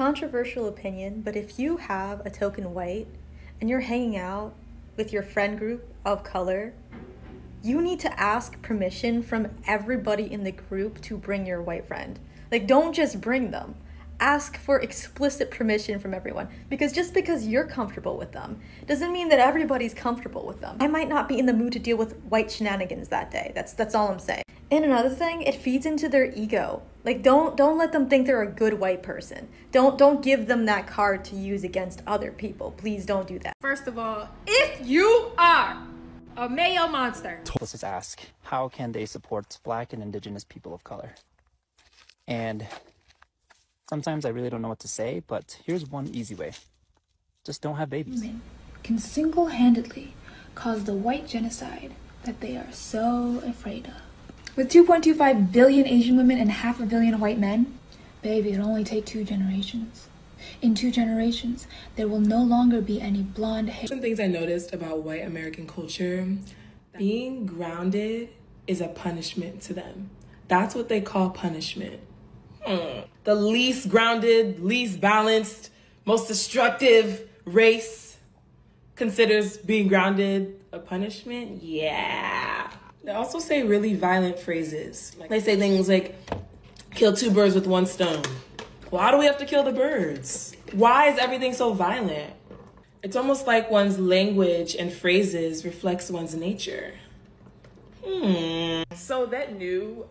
Controversial opinion, but if you have a token white and you're hanging out with your friend group of color, you need to ask permission from everybody in the group to bring your white friend. Like, don't just bring them. Ask for explicit permission from everyone, because just because you're comfortable with them doesn't mean that everybody's comfortable with them. I might not be in the mood to deal with white shenanigans that day. That's all I'm saying. And another thing, it feeds into their ego. Like, don't let them think they're a good white person. Don't give them that card to use against other people. Please don't do that. First of all, if you are a mayo monster. Let's just ask, how can they support Black and Indigenous people of color? And sometimes I really don't know what to say, but here's one easy way. Just don't have babies. Women can single-handedly cause the white genocide that they are so afraid of. With 2.25 billion Asian women and 500 million white men, baby, it'll only take 2 generations. In 2 generations, there will no longer be any blonde hair. Some things I noticed about white American culture, being grounded is a punishment to them. That's what they call punishment. The least grounded, least balanced, most destructive race considers being grounded a punishment? Yeah. They also say really violent phrases. They say things like, kill 2 birds with 1 stone. Why do we have to kill the birds? Why is everything so violent? It's almost like one's language and phrases reflects one's nature. So that new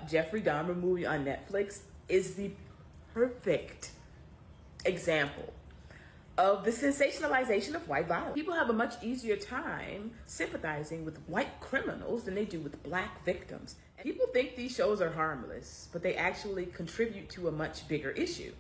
Jeffrey Dahmer movie on Netflix is the perfect example of the sensationalization of white violence. People have a much easier time sympathizing with white criminals than they do with Black victims. People think these shows are harmless, but they actually contribute to a much bigger issue.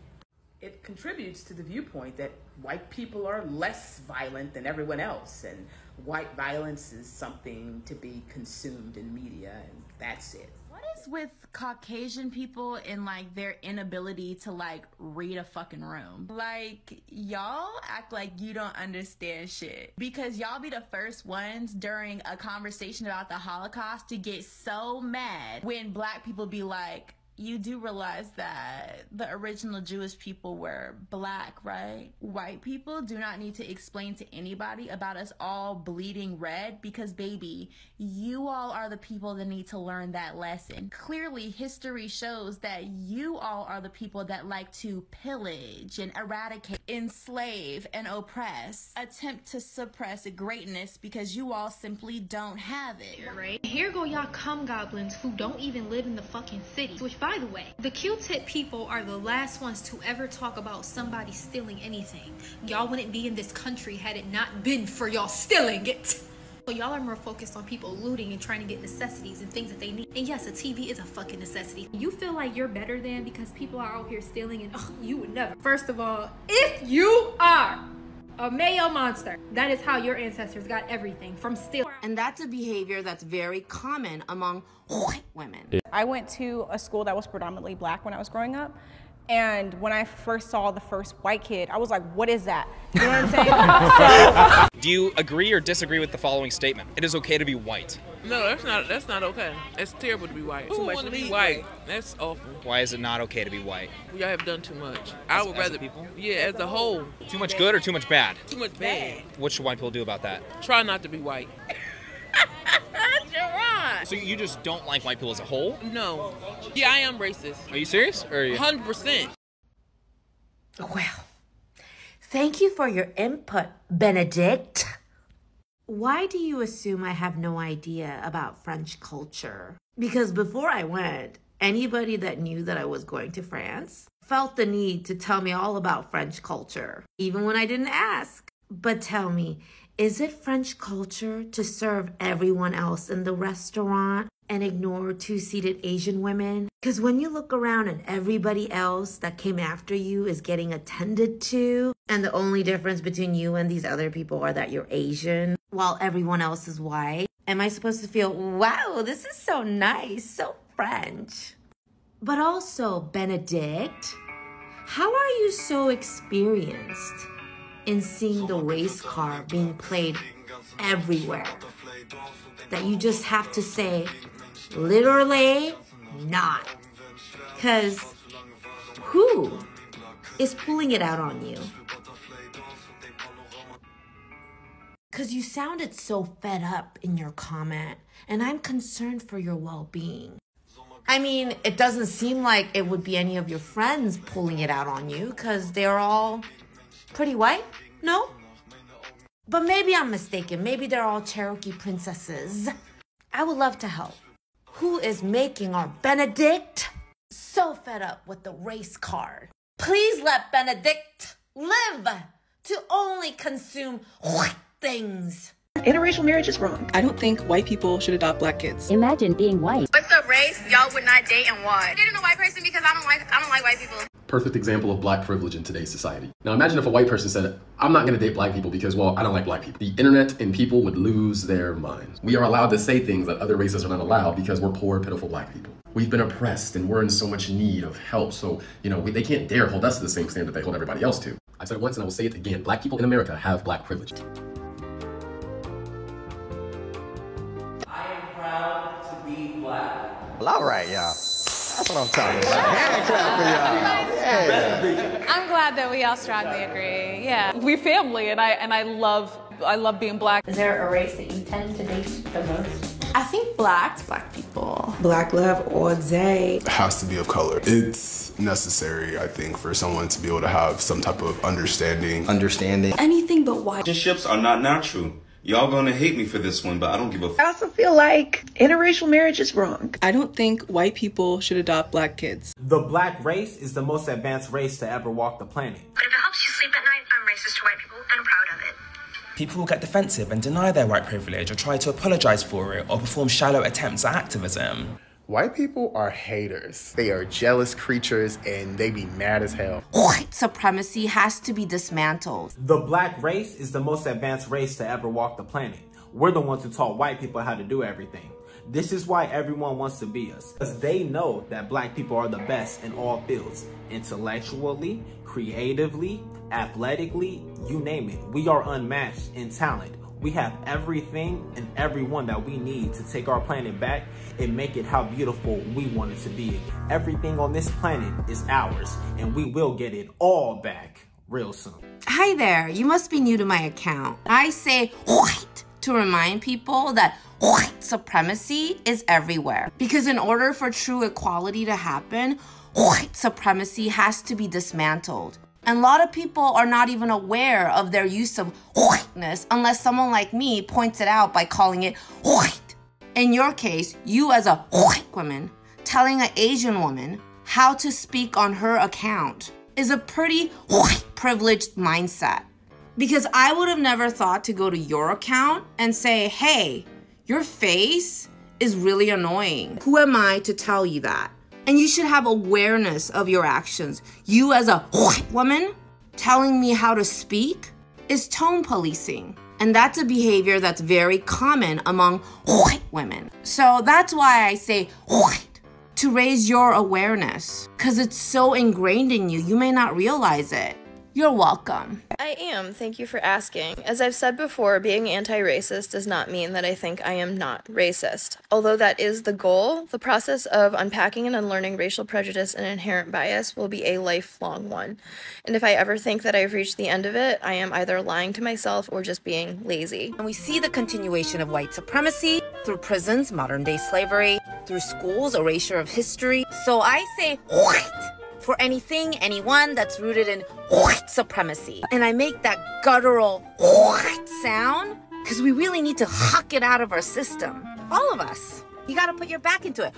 It contributes to the viewpoint that white people are less violent than everyone else, and white violence is something to be consumed in media, and that's it. What is with Caucasian people and like their inability to like read a fucking room? Like, y'all act like you don't understand shit, because y'all be the first ones during a conversation about the Holocaust to get so mad when Black people be like, you do realize that the original Jewish people were Black, right? White people do not need to explain to anybody about us all bleeding red, because baby, you all are the people that need to learn that lesson. Clearly, history shows that you all are the people that like to pillage and eradicate, enslave and oppress, attempt to suppress greatness because you all simply don't have it. Right? Here go y'all cum goblins who don't even live in the fucking city. Which, by the way, the Q-tip people are the last ones to ever talk about somebody stealing anything. Y'all wouldn't be in this country had it not been for y'all stealing it. So y'all are more focused on people looting and trying to get necessities and things that they need. And yes, a TV is a fucking necessity. You feel like you're better than because people are out here stealing, and you would never. First of all, if you are a mayo monster, that is how your ancestors got everything, from stealing. And that's a behavior that's very common among white women. I went to a school that was predominantly Black when I was growing up. And when I first saw the first white kid, I was like, what is that? You know what I'm saying? Do you agree or disagree with the following statement? It is okay to be white. No, that's not okay. It's terrible to be white. Who wants to be white? That's awful. Why is it not okay to be white? Y'all have done too much. I would rather people? Yeah, as a whole. Too much good or too much bad? Too much bad. What should white people do about that? Try not to be white. So you just don't like white people as a whole? No. Yeah, I am racist. Are you serious? Or are you... 100%. Well, thank you for your input, Benedict. Why do you assume I have no idea about French culture? Because before I went, anybody that knew that I was going to France felt the need to tell me all about French culture, even when I didn't ask. But tell me, is it French culture to serve everyone else in the restaurant and ignore 2-seated Asian women? Because when you look around and everybody else that came after you is getting attended to, and the only difference between you and these other people are that you're Asian while everyone else is white, am I supposed to feel, wow, this is so nice, so French? But also, Benedict, how are you so experienced in seeing the race car being played everywhere that you just have to say, literally not? Because who is pulling it out on you. Because you sounded so fed up in your comment, and I'm concerned for your well-being. I mean, it doesn't seem like it would be any of your friends pulling it out on you, because they're all pretty white, no? But maybe I'm mistaken. Maybe they're all Cherokee princesses. I would love to help. Who is making our Benedict so fed up with the race card? Please let Benedict live to only consume white things. Interracial marriage is wrong. I don't think white people should adopt black kids. Imagine being white. What's the race y'all would not date and why? I'm dating a white person because I don't like white people. Perfect example of black privilege in today's society. Now imagine if a white person said, I'm not gonna date black people because, well, I don't like black people. The internet and people would lose their minds. We are allowed to say things that other races are not allowed because we're poor, pitiful black people. We've been oppressed and we're in so much need of help. So, they can't dare hold us to the same standard they hold everybody else to. I've said it once and I will say it again. Black people in America have black privilege. Well, all right, y'all. That's what I'm talking about. Hand clap for y'all. Yeah. I'm glad that we all strongly agree. Yeah. We family, and I love being black. Is there a race that you tend to date the most? I think black people. Black love all day. It has to be of color. It's necessary, I think, for someone to be able to have some type of understanding. Anything but white. Relationships are not natural. Y'all gonna hate me for this one, but I don't give a f. I also feel like interracial marriage is wrong. I don't think white people should adopt black kids. The black race is the most advanced race to ever walk the planet. But if it helps you sleep at night, I'm racist to white people and I'm proud of it. People will get defensive and deny their white privilege or try to apologize for it or perform shallow attempts at activism. White people are haters. They are jealous creatures and they be mad as hell. White supremacy has to be dismantled. The black race is the most advanced race to ever walk the planet. We're the ones who taught white people how to do everything. This is why everyone wants to be us. Because they know that black people are the best in all fields. Intellectually, creatively, athletically, you name it. We are unmatched in talent. We have everything and everyone that we need to take our planet back and make it how beautiful we want it to be. Everything on this planet is ours, and we will get it all back real soon. Hi there, you must be new to my account. I say white to remind people that white supremacy is everywhere. Because in order for true equality to happen, white supremacy has to be dismantled. And a lot of people are not even aware of their use of whiteness unless someone like me points it out by calling it white. In your case, you as a white woman telling an Asian woman how to speak on her account is a pretty white privileged mindset. Because I would have never thought to go to your account and say, hey, your face is really annoying. Who am I to tell you that? And you should have awareness of your actions. You as a white woman telling me how to speak is tone policing. And that's a behavior that's very common among white women. So that's why I say white, to raise your awareness. Because it's so ingrained in you, you may not realize it. You're welcome. I am. Thank you for asking. As I've said before, being anti-racist does not mean that I think I am not racist. Although that is the goal, the process of unpacking and unlearning racial prejudice and inherent bias will be a lifelong one. And if I ever think that I've reached the end of it, I am either lying to myself or just being lazy. And we see the continuation of white supremacy through prisons, modern-day slavery, through schools, erasure of history. So I say white for anything, anyone that's rooted in white supremacy. And I make that guttural white sound because we really need to huck it out of our system. All of us. You gotta put your back into it.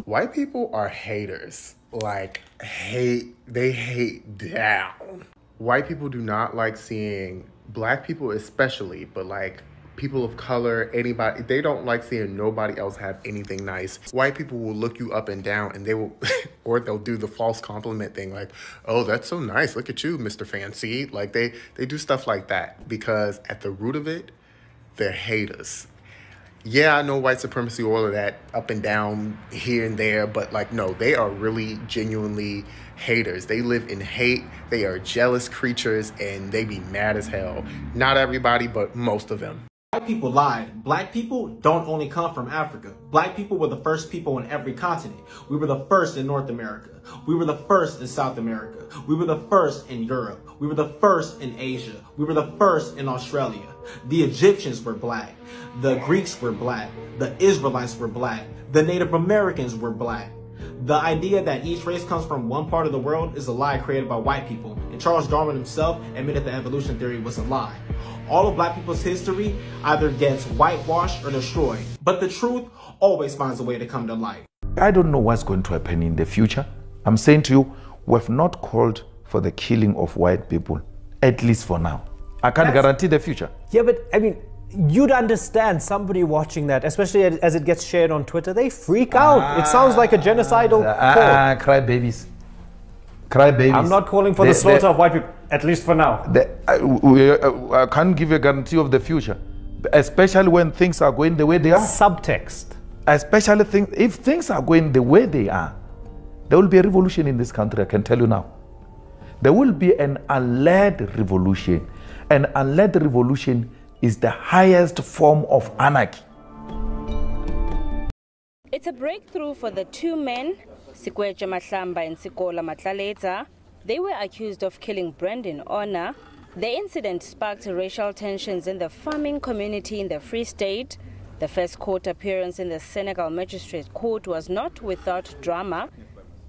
White people are haters. Like, they hate down. White people do not like seeing black people especially, but like people of color, anybody, they don't like seeing nobody else have anything nice. White people will look you up and down and they will, or they'll do the false compliment thing like, oh, that's so nice. Look at you, Mr. Fancy. Like they do stuff like that because at the root of it, they're haters. Yeah, I know white supremacy, all of that up and down here and there, but like, no, they are really genuinely haters. They live in hate. They are jealous creatures and they be mad as hell. Not everybody, but most of them. White white people lied. Black people don't only come from Africa. Black people were the first people in every continent. We were the first in North America. We were the first in South America. We were the first in Europe. We were the first in Asia. We were the first in Australia. The Egyptians were black. The Greeks were black. The Israelites were black. The Native Americans were black. The idea that each race comes from one part of the world is a lie created by white people, and Charles Darwin himself admitted the evolution theory was a lie. All of black people's history either gets whitewashed or destroyed, but the truth always finds a way to come to light. I don't know what's going to happen in the future. I'm saying to you, we have not called for the killing of white people, at least for now. I can't guarantee the future. Yeah, but I mean, you'd understand somebody watching that, especially as it gets shared on Twitter, they freak out. It sounds like a genocidal call. Cry babies. Cry babies. I'm not calling for the slaughter of white people, at least for now. I can't give you a guarantee of the future, especially when things are going the way they are. Subtext. Especially if things are going the way they are, there will be a revolution in this country, I can tell you now. There will be an unled revolution. An unled revolution is the highest form of anarchy. It's a breakthrough for the two men, Sikweja Mahlamba and Sikola Matlaleta. They were accused of killing Brendan Honor. The incident sparked racial tensions in the farming community in the Free State. The first court appearance in the Senegal Magistrate Court was not without drama.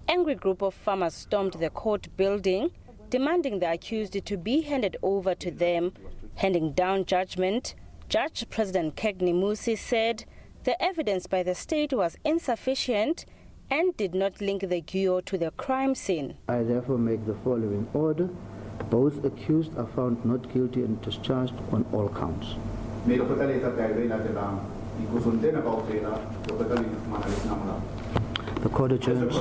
Angry group of farmers stormed the court building, demanding the accused to be handed over to them. Handing down judgment, Judge President Kegni Musi said the evidence by the state was insufficient and did not link the Guyo to the crime scene. I therefore make the following order. Both accused are found not guilty and discharged on all counts. The court adjourns.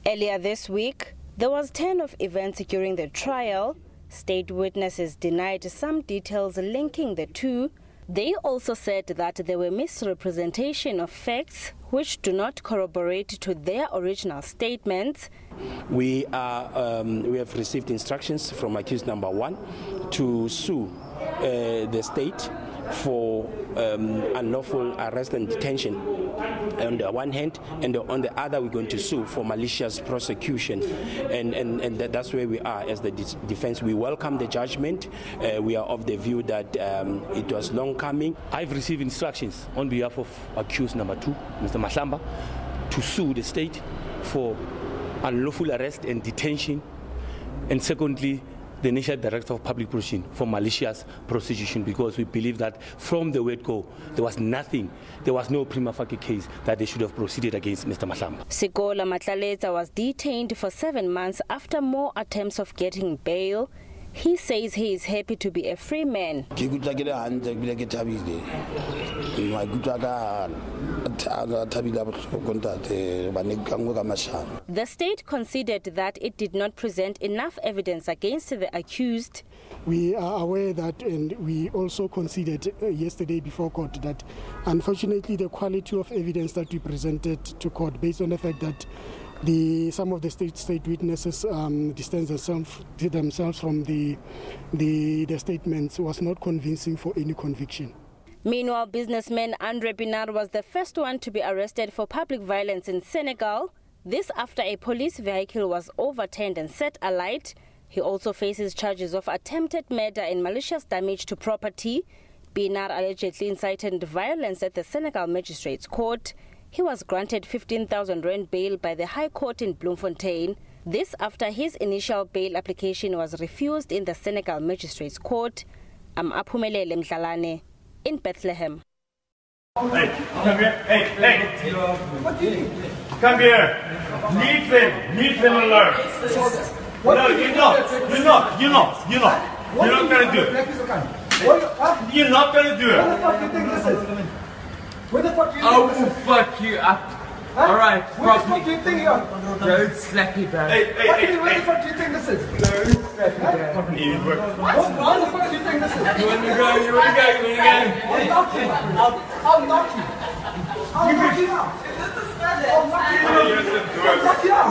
Earlier this week, there was turn of events during the trial. State witnesses denied some details linking the two. They also said that there were misrepresentation of facts which do not corroborate to their original statements. We have received instructions from accused number 1 to sue the state for unlawful arrest and detention on the one hand, and on the other we're going to sue for malicious prosecution, and that's where we are as the defense. We welcome the judgment. We are of the view that it was long coming. I've received instructions on behalf of accused number 2, Mr. Mahlamba, to sue the state for unlawful arrest and detention, and secondly the National Director of Public Prosecution for malicious prosecution, because we believe that from the word go, there was nothing, there was no prima facie case that they should have proceeded against Mr. Mahlamba. Sikola Matlaleta was detained for 7 months after more attempts of getting bail. He says he is happy to be a free man. The state considered that it did not present enough evidence against the accused. We are aware that, and we also considered yesterday before court, that unfortunately the quality of evidence that we presented to court, based on the fact that some of the state witnesses distanced themselves from the statements, was not convincing for any conviction. Meanwhile, businessman Andre Pinar was the first one to be arrested for public violence in Senegal. This after a police vehicle was overturned and set alight. He also faces charges of attempted murder and malicious damage to property. Pinar allegedly incited violence at the Senegal Magistrates Court. He was granted 15,000 rand bail by the High Court in Bloemfontein. This after his initial bail application was refused in the Senegal Magistrates Court. I'm Aphumelele Mdlalane in Bethlehem. Hey, come here. Hey. What do you do? Come here. Leave him alone. No, you're not going to do it. You're not going to do it. What the fuck do you think this is? Where the fuck do you think I this will is? fuck you up. Huh? Alright, where the fuck do you think you are? Don't slap me, bro. Where the fuck do you think this is? Don't slap me, bro. What the fuck do you think this is? You want to go? I'll knock you. I'll knock you. I'll knock you out. I'll knock you out.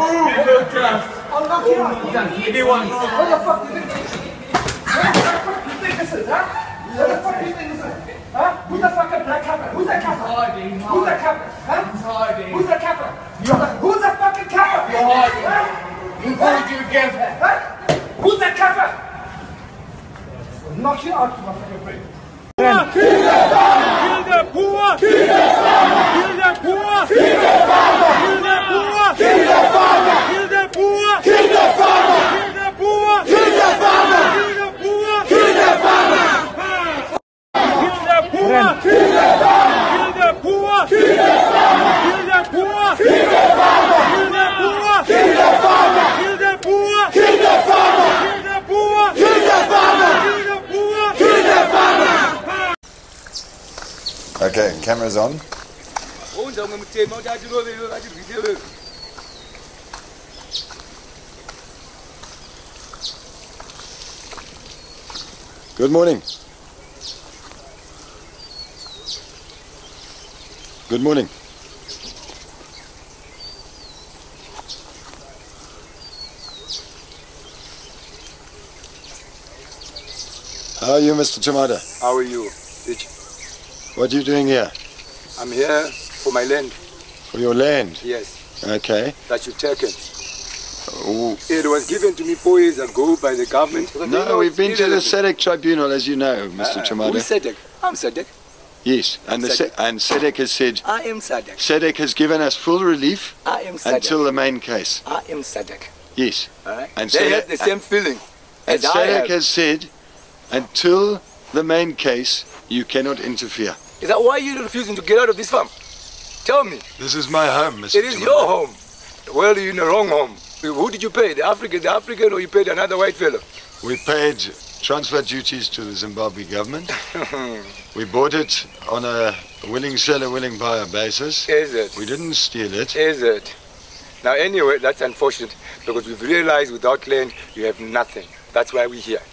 I'll knock you out. If you want. Where the fuck do you think? Where the fuck do you think? this is, huh? What the fuck do you think this is? Huh? Who's the fucking black capper? Who's that capper? Who's that capper? Huh? Who's that capper? Who's that fucking capper? Who told you again? Huh? Who's that capper? I'll knock you out, you motherfucking brain. Kill the poor! Kill the farmer! Kill the poor! Kill the farmer! Kill the poor! Kill the farmer! Kill the poor! Kill the farmer! Kill the poor! Kill the farmer! Kill the poor! Kill the farmer! Kill the poor! Kill the farmer! Kill the poor! Kill the farmer! Kill the poor! Kill the farmer! Kill the poor! Kill the farmer! Kill the poor! Kill the farmer! Kill the poor! Kill the farmer! Kill the poor! Kill the farmer! Okay, camera's on. Good morning. Good morning. How are you, Mr. Chamada? How are you? What are you doing here? I'm here for my land. For your land? Yes. Okay. That you've taken. Oh. It was given to me 4 years ago by the government. No, we've been to the SADC tribunal, as you know, Mr. Chamada. Who is SADC? I'm SADC. Yes, and SADC has said... I am SADC. SADC has given us full relief I am SADC. Until the main case. I am SADC. Yes. Right. And they have the same feeling as I have. SADC has said, until the main case, you cannot interfere. Is that why you're refusing to get out of this farm? Tell me. This is my home, Mr. It is Chamada. your home. Well, you're in the wrong home. Who did you pay? The African, or you paid another white fellow? We paid transfer duties to the Zimbabwe government. We bought it on a willing seller, willing buyer basis. Is it? We didn't steal it. Is it? Now, anyway, that's unfortunate because we've realized without land, you have nothing. That's why we're here.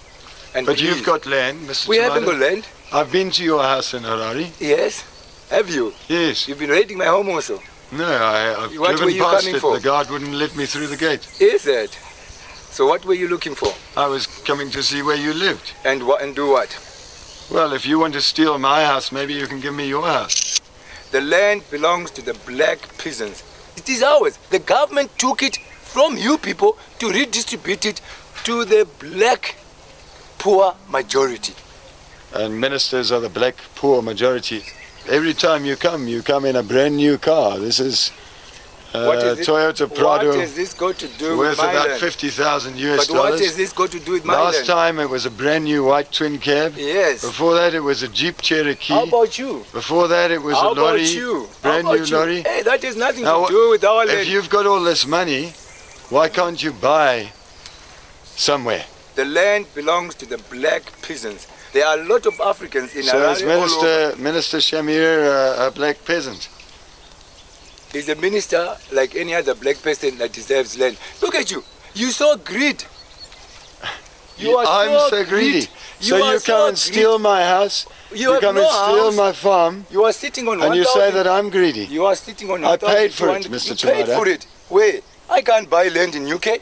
And but please, you've got land, Mr. We Chamada. haven't got land. I've been to your house in Harare. Yes. Have you? Yes. You've been raiding my home also. No, I've What were driven you past coming it. for? The guard wouldn't let me through the gate. Is it? So what were you looking for? I was coming to see where you lived. And what? And do what? Well, if you want to steal my house, maybe you can give me your house. The land belongs to the black peasants. It is ours. The government took it from you people to redistribute it to the black poor majority. And ministers are the black poor majority. Every time you come in a brand new car. This is Toyota Prado. What has this got to do with worth my about land? $50,000 US. But what has this got to do with my Last land? time it was a brand new white twin cab. Yes. Before that it was a Jeep Cherokee. How about you? Before that it was How a lorry. about you? Brand How new about you? lorry. Hey, that has nothing Now, to do with our land. If you've got all this money, why can't you buy somewhere? The land belongs to the black peasants. There are a lot of Africans in So is Harare all over. Minister Shamir a black peasant? He's a minister like any other black person that deserves land. Look at you. You're so greedy. I'm so greedy. So you come and steal my house, you come and steal my farm, you are sitting on and you say that I'm greedy. You are sitting on I paid for it, Mr. You paid Chamada. for it. Wait, I can't buy land in UK.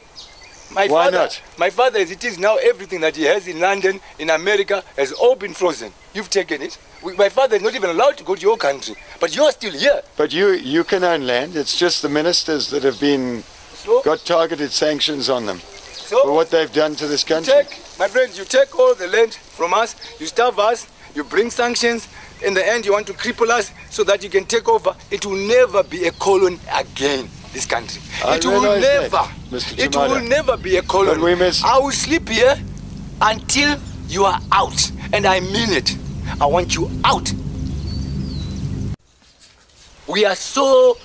Why not? My father, as it is now, everything that he has in London, in America, has all been frozen. You've taken it. My father is not even allowed to go to your country. But you're still here. But you can own land. It's just the ministers that have got targeted sanctions on them for what they've done to this country. My friends, you take all the land from us, you starve us, you bring sanctions. In the end, you want to cripple us so that you can take over. It will never be a colony again, this country. It will never be a colony. I will sleep here until you are out. And I mean it. I want you out. We are so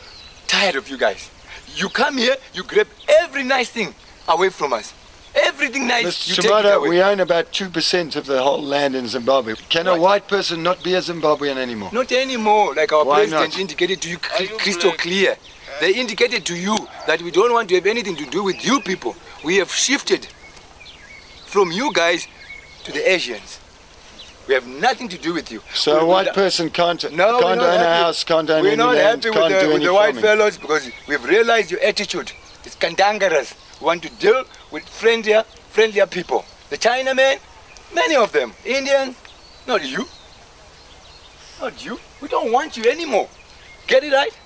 tired of you guys. You come here, you grab every nice thing away from us. Everything nice, you take it Chamada, away. we own about 2% of the whole land in Zimbabwe. Can a white person not be a Zimbabwean anymore? Not anymore, like our Why president not? indicated to you crystal clear. They indicated to you that we don't want to have anything to do with you people. We have shifted from you guys to the Asians. We have nothing to do with you. So a white person can't own a house, can't own We're any not land, happy can't do with any the white farming. fellows because we've realized your attitude. It's cantankerous. We want to deal with friendlier people. The Chinaman, Many of them. Indian, not you. Not you. We don't want you anymore. Get it right?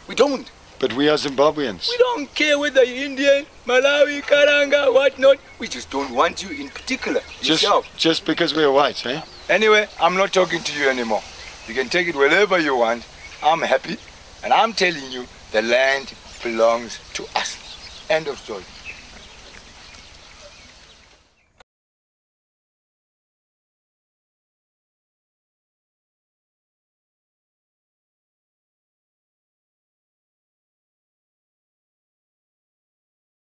We don't. But we are Zimbabweans. We don't care whether you're Indian, Malawi, Karanga, whatnot. We just don't want you in particular. Just because we're white, eh? Anyway, I'm not talking to you anymore. You can take it wherever you want. I'm happy. And I'm telling you, the land belongs to us. End of story.